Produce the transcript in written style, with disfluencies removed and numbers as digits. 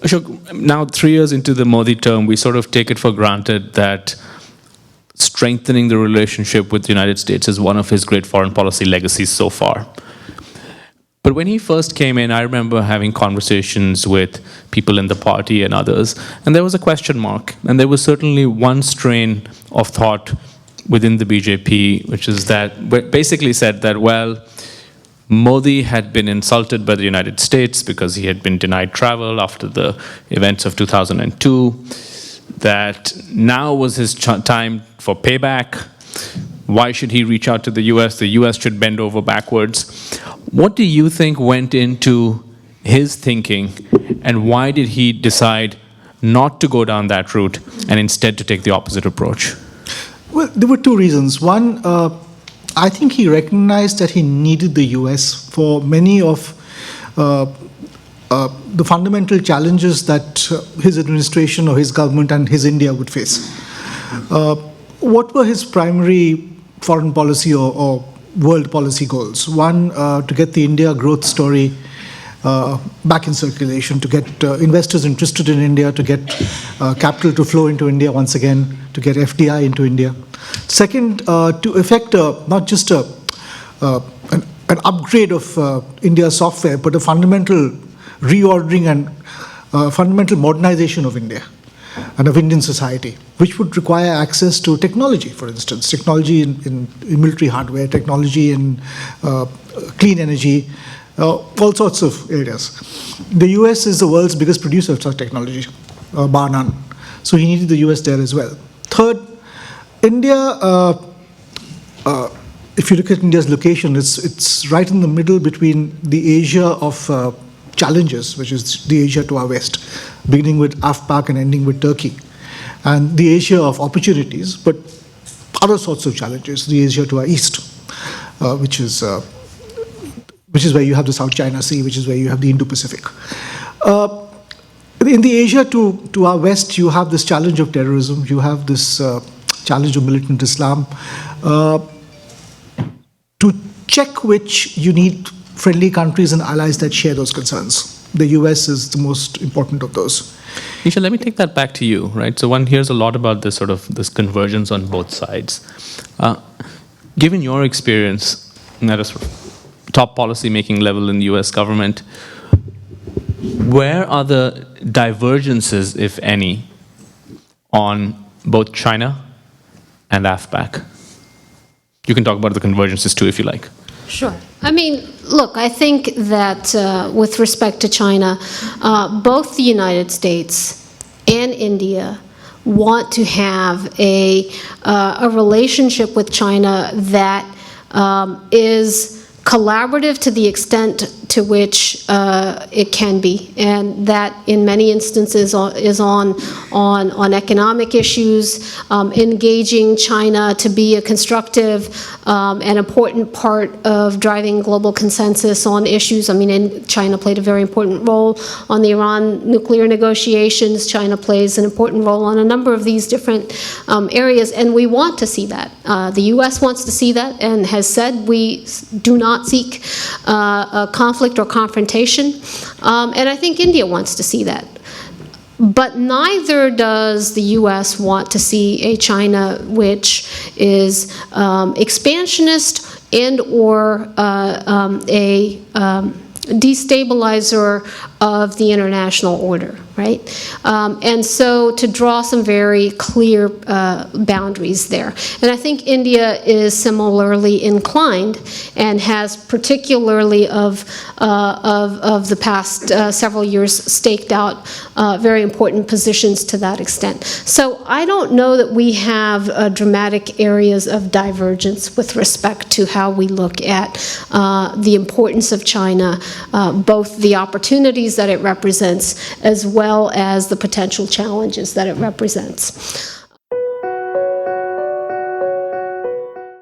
Ashok, now 3 years into the Modi term, we sort of take it for granted that strengthening the relationship with the United States is one of his great foreign policy legacies so far. But when he first came in, I remember having conversations with people in the party and others, and there was a question mark. And there was certainly one strain of thought within the BJP, which is that basically said that, well, Modi had been insulted by the United States because he had been denied travel after the events of 2002, that now was his time for payback. Why should he reach out to the US? The US should bend over backwards. What do you think went into his thinking, and why did he decide not to go down that route and instead to take the opposite approach? Well, there were two reasons. One, I think he recognized that he needed the US for many of the fundamental challenges that his administration or his government and his India would face. What were his primary foreign policy or world policy goals? One, to get the India growth story back in circulation, to get investors interested in India, to get capital to flow into India once again, to get FDI into India. Second, to effect not just an upgrade of India's software, but a fundamental reordering and fundamental modernization of India and of Indian society, which would require access to technology, for instance, technology in military hardware, technology in clean energy, all sorts of areas. The US is the world's biggest producer of such technology, bar none. So he needed the US there as well. Third, India, if you look at India's location, it's right in the middle between the Asia of challenges, which is the Asia to our west, beginning with AfPak and ending with Turkey, and the Asia of opportunities, but other sorts of challenges, the Asia to our east, which is where you have the South China Sea, which is where you have the Indo-Pacific. In the Asia to our west, you have this challenge of terrorism, you have this challenge of militant Islam. To check which, you need friendly countries and allies that share those concerns. The US is the most important of those. Nisha, let me take that back to you, right? So one hears a lot about this sort of this convergence on both sides. Given your experience at a sort of top policy-making level in the US government, where are the divergences, if any, on both China and AfPak? You can talk about the convergences too, if you like. Sure. I mean, look, I think that with respect to China, both the United States and India want to have a relationship with China that is collaborative to the extent to which it can be, and that in many instances is on economic issues, engaging China to be a constructive and important part of driving global consensus on issues. I mean, China played a very important role on the Iran nuclear negotiations. China plays an important role on a number of these different areas, and we want to see that. The U.S. wants to see that and has said we do not seek a conflict or confrontation, and I think India wants to see that. But neither does the U.S. want to see a China which is expansionist and or a destabilizer of the international order, right? And so to draw some very clear boundaries there. And I think India is similarly inclined and has particularly of the past several years staked out very important positions to that extent. So I don't know that we have dramatic areas of divergence with respect to how we look at the importance of China, both the opportunities that it represents as well as the potential challenges that it represents.